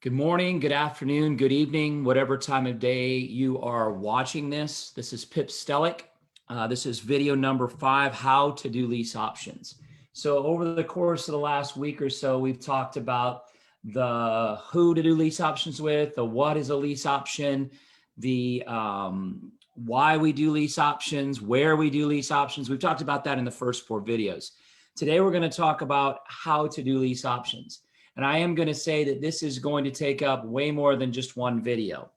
Good morning, good afternoon, good evening, whatever time of day you are watching this. This is Pip Stellick. This is video number 5, how to do lease options. So over the course of the last week or so, we've talked about the who to do lease options with, the what is a lease option, the why we do lease options, where we do lease options. We've talked about that in the first 4 videos. Today, we're going to talk about how to do lease options. And I am going to say that this is going to take up way more than just one video.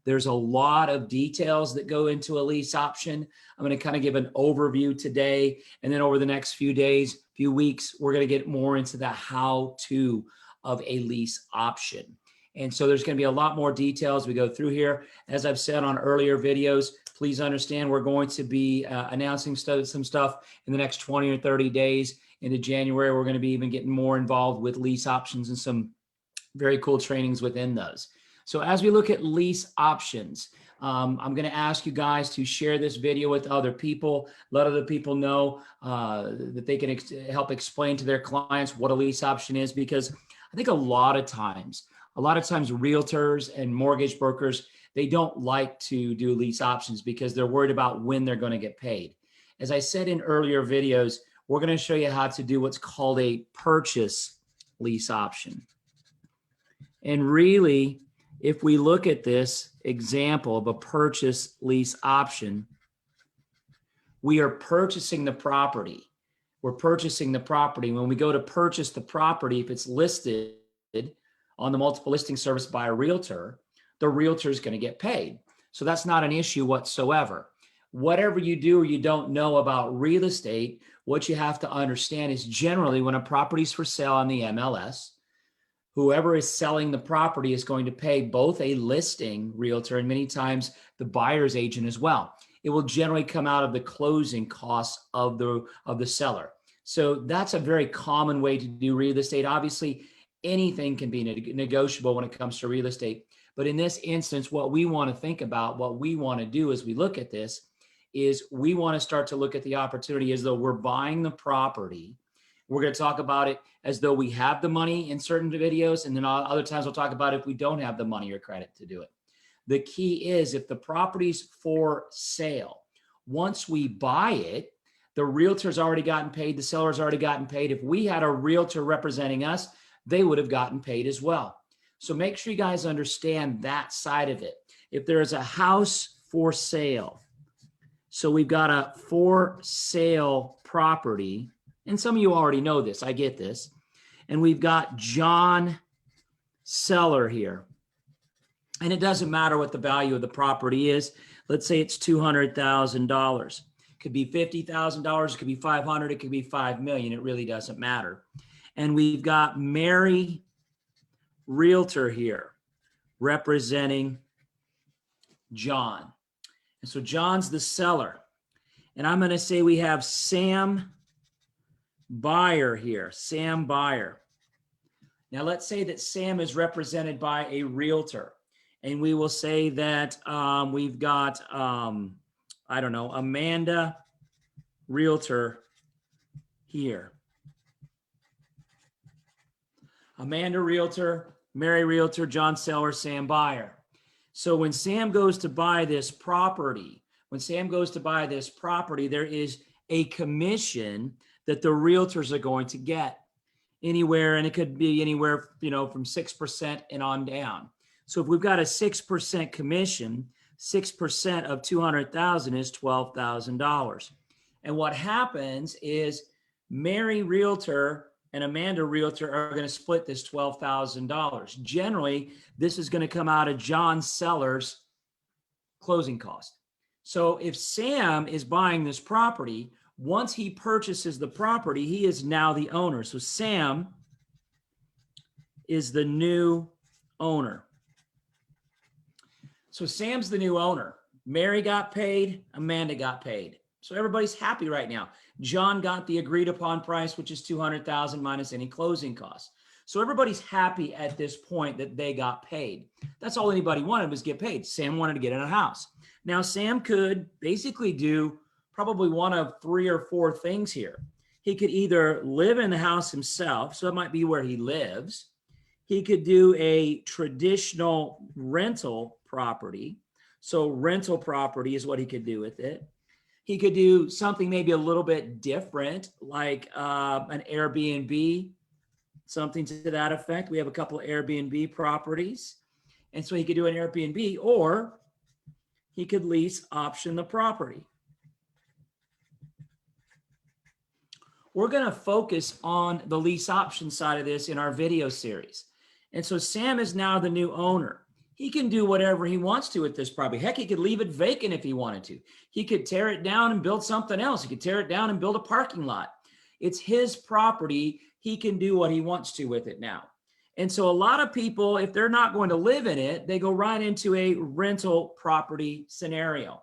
There's a lot of details that go into a lease option. I'm going to kind of give an overview today. And then over the next few days, few weeks, we're going to get more into the how-to of a lease option. And so there's going to be a lot more details we go through here. As I've said on earlier videos, please understand we're going to be announcing some stuff in the next 20 or 30 days. Into January, we're going to be even getting more involved with lease options and some very cool trainings within those. So as we look at lease options, I'm going to ask you guys to share this video with other people, let other people know that they can help explain to their clients what a lease option is, because I think a lot of times realtors and mortgage brokers, they don't like to do lease options because they're worried about when they're going to get paid. As I said in earlier videos, we're going to show you how to do what's called a purchase lease option. And really, if we look at this example of a purchase lease option, we are purchasing the property. We're purchasing the property. When we go to purchase the property, if it's listed on the multiple listing service by a realtor, the realtor is going to get paid. So that's not an issue whatsoever. Whatever you do or you don't know about real estate, what you have to understand is generally when a property is for sale on the MLS, whoever is selling the property is going to pay both a listing realtor and many times the buyer's agent as well. It will generally come out of the closing costs of the seller. So that's a very common way to do real estate. Obviously, anything can be negotiable when it comes to real estate. But in this instance, what we want to think about, what we want to do as we look at this, is we want to start to look at the opportunity as though we're buying the property. We're going to talk about it as though we have the money in certain videos, and then other times we'll talk about if we don't have the money or credit to do it. The key is if the property's for sale, once we buy it, the realtor's already gotten paid, the seller's already gotten paid. If we had a realtor representing us, they would have gotten paid as well. So make sure you guys understand that side of it. If there is a house for sale, so we've got a for sale property, and some of you already know this, I get this. And we've got John seller here. And it doesn't matter what the value of the property is. Let's say it's $200,000. It could be $50,000, it could be $500,000, it could be $5 million. It really doesn't matter. And we've got Mary realtor here representing John. And so John's the seller. And I'm going to say we have Sam buyer here, Sam buyer. Now let's say that Sam is represented by a realtor. And we will say that we've got, I don't know, Amanda realtor here. Amanda realtor, Mary realtor, John seller, Sam buyer. So when Sam goes to buy this property, there is a commission that the realtors are going to get anywhere, and it could be anywhere, from 6% and on down. So if we've got a 6% commission, 6% of $200,000 is $12,000. And what happens is Mary realtor and Amanda realtor are going to split this $12,000. Generally, this is going to come out of John seller's closing cost. So if Sam is buying this property, once he purchases the property, he is now the owner. So Sam is the new owner. So Sam's the new owner. Mary got paid, Amanda got paid. So everybody's happy right now. John got the agreed upon price, which is $200,000 minus any closing costs. So everybody's happy at this point that they got paid. That's all anybody wanted was get paid. Sam wanted to get in a house. Now Sam could basically do probably one of 3 or 4 things here. He could either live in the house himself, so that might be where he lives. He could do a traditional rental property. So rental property is what he could do with it. He could do something maybe a little bit different, like an Airbnb, something to that effect. We have a couple of Airbnb properties. And so he could do an Airbnb, or he could lease option the property. We're going to focus on the lease option side of this in our video series. And so Sam is now the new owner. He can do whatever he wants to with this property. Heck, he could leave it vacant if he wanted to. He could tear it down and build something else. He could tear it down and build a parking lot. It's his property. He can do what he wants to with it now. And so a lot of people, if they're not going to live in it, they go right into a rental property scenario.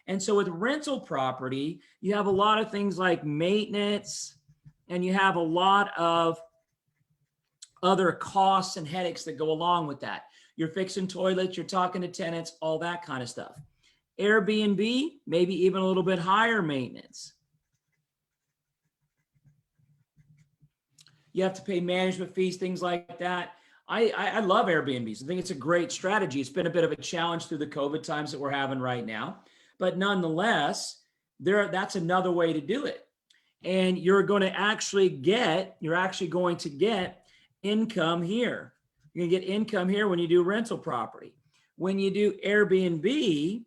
And so with rental property, you have a lot of things like maintenance, and you have a lot of other costs and headaches that go along with that. You're fixing toilets, you're talking to tenants, all that kind of stuff. Airbnb, maybe even a little bit higher maintenance. You have to pay management fees, things like that. I love Airbnbs. I think it's a great strategy. It's been a bit of a challenge through the COVID times that we're having right now. But nonetheless, that's another way to do it. And you're actually going to get income here. You're going to get income here when you do rental property. When you do Airbnb,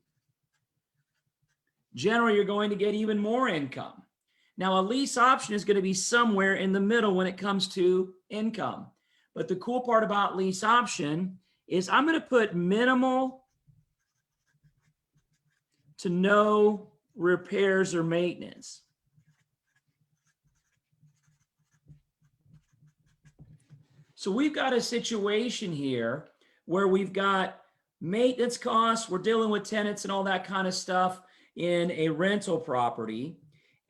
generally you're going to get even more income. Now, a lease option is going to be somewhere in the middle when it comes to income. But the cool part about lease option is I'm going to put minimal to no repairs or maintenance. So we've got a situation here where we've got maintenance costs. We're dealing with tenants and all that kind of stuff in a rental property.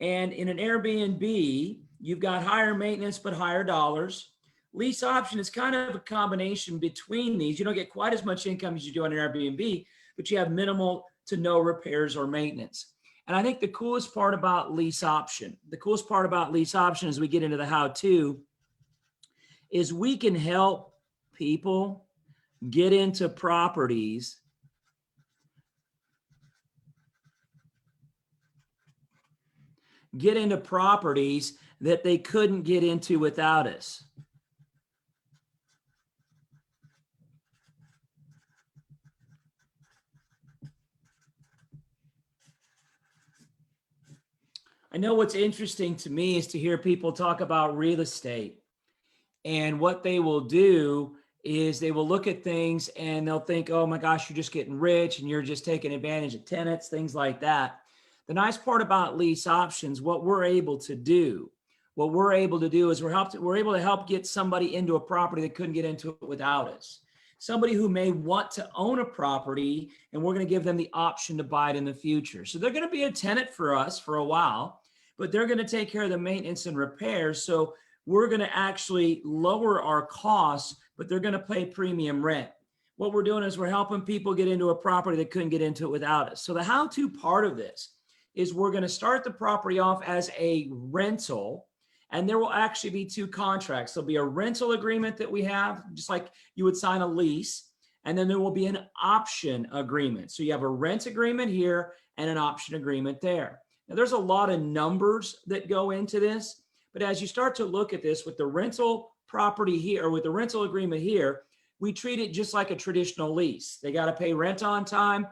And in an Airbnb, you've got higher maintenance, but higher dollars. Lease option is kind of a combination between these. You don't get quite as much income as you do on an Airbnb, but you have minimal to no repairs or maintenance. And I think the coolest part about lease option as we get into the how-to is we can help people get into properties that they couldn't get into without us. I know what's interesting to me is to hear people talk about real estate. And what they will do is they will look at things and they'll think, oh my gosh, you're just getting rich and you're just taking advantage of tenants, things like that. The nice part about lease options, what we're able to do is we're able to help get somebody into a property that couldn't get into it without us. Somebody who may want to own a property, and we're going to give them the option to buy it in the future. So they're going to be a tenant for us for a while, but they're going to take care of the maintenance and repairs. So we're going to actually lower our costs, but they're going to pay premium rent. What we're doing is we're helping people get into a property that couldn't get into it without us. So the how-to part of this is we're going to start the property off as a rental, and there will actually be two contracts. There'll be a rental agreement that we have, just like you would sign a lease, and then there will be an option agreement. So you have a rent agreement here and an option agreement there. Now, there's a lot of numbers that go into this, but as you start to look at this with the rental property here, or with the rental agreement here, we treat it just like a traditional lease. They got to pay rent on time.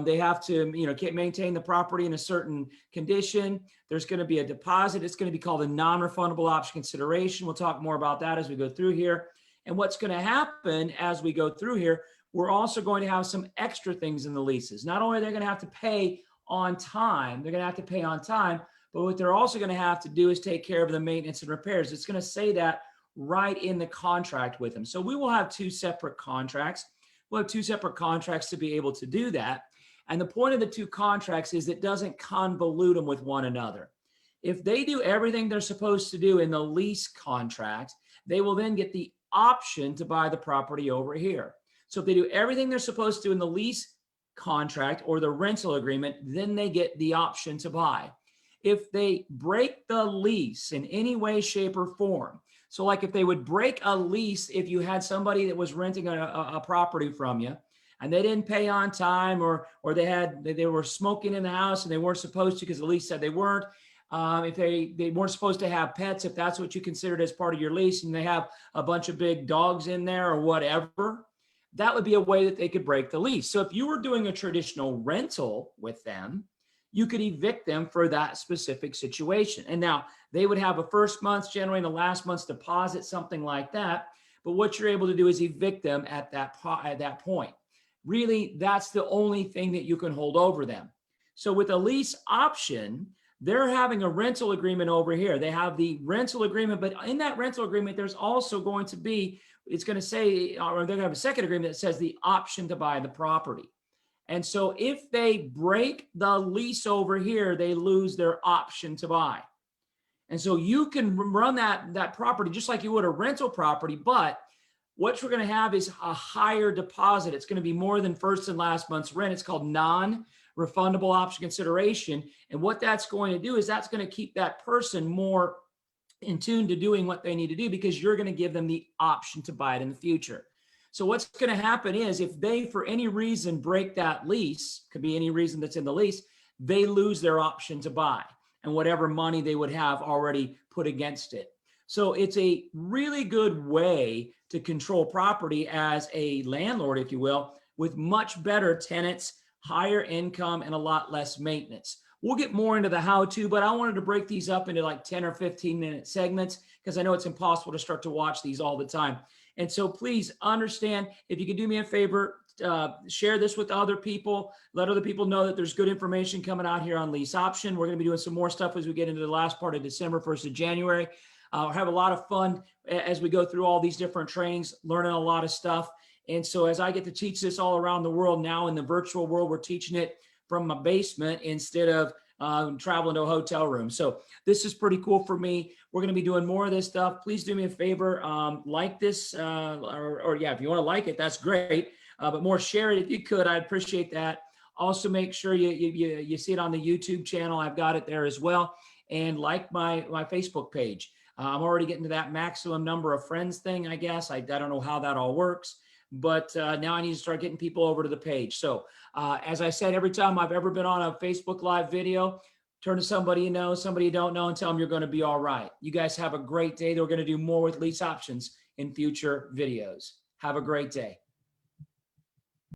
They have to, maintain the property in a certain condition. There's going to be a deposit. It's going to be called a non-refundable option consideration. We'll talk more about that as we go through here. And what's going to happen as we go through here, we're also going to have some extra things in the leases. Not only are they going to have to pay on time, but what they're also going to have to do is take care of the maintenance and repairs. It's going to say that right in the contract with them. So we will have two separate contracts. We'll have two separate contracts to be able to do that. And the point of the two contracts is it doesn't convolute them with one another. If they do everything they're supposed to do in the lease contract, they will then get the option to buy the property over here. So if they do everything they're supposed to do in the lease contract or the rental agreement, then they get the option to buy. If they break the lease in any way, shape, or form, So like if they would break a lease, if you had somebody that was renting a property from you and they didn't pay on time, or they were smoking in the house and they weren't supposed to because the lease said they weren't. If they weren't supposed to have pets, if that's what you considered as part of your lease, and they have a bunch of big dogs in there or whatever, that would be a way that they could break the lease. So if you were doing a traditional rental with them, you could evict them for that specific situation. And now they would have a first month's generally and the last month's deposit, something like that. But what you're able to do is evict them at that point. Really, that's the only thing that you can hold over them. So with a lease option, they're having a rental agreement over here. They have the rental agreement, but in that rental agreement, there's also going to be, it's going to say, or they're going to have a second agreement that says the option to buy the property. And so if they break the lease over here, they lose their option to buy. And so you can run that property just like you would a rental property, but what you're going to have is a higher deposit. It's going to be more than first and last month's rent. It's called non-refundable option consideration. And what that's going to do is that's going to keep that person more in tune to doing what they need to do, because you're going to give them the option to buy it in the future. So what's going to happen is if they, for any reason, break that lease, could be any reason that's in the lease, they lose their option to buy and whatever money they would have already put against it. So it's a really good way to control property as a landlord, if you will, with much better tenants, higher income, and a lot less maintenance. We'll get more into the how-to, but I wanted to break these up into like 10 or 15-minute segments because I know it's impossible to start to watch these all the time. And so please understand, if you could do me a favor, share this with other people. Let other people know that there's good information coming out here on Lease Option. We're going to be doing some more stuff as we get into the last part of December, 1st of January. We'll have a lot of fun as we go through all these different trainings, learning a lot of stuff. And so as I get to teach this all around the world now in the virtual world, we're teaching it from my basement instead of traveling to a hotel room. So this is pretty cool for me. We're going to be doing more of this stuff. Please do me a favor, like this, or yeah, if you want to like it, that's great. But more, share it if you could. I'd appreciate that. Also, make sure you see it on the YouTube channel. I've got it there as well. And like my Facebook page. I'm already getting to that maximum number of friends thing, I guess. I don't know how that all works, but now I need to start getting people over to the page. So as I said, every time I've ever been on a Facebook Live video, turn to somebody you know, somebody you don't know, and tell them you're going to be all right. You guys have a great day. We're going to do more with Lease Options in future videos. Have a great day.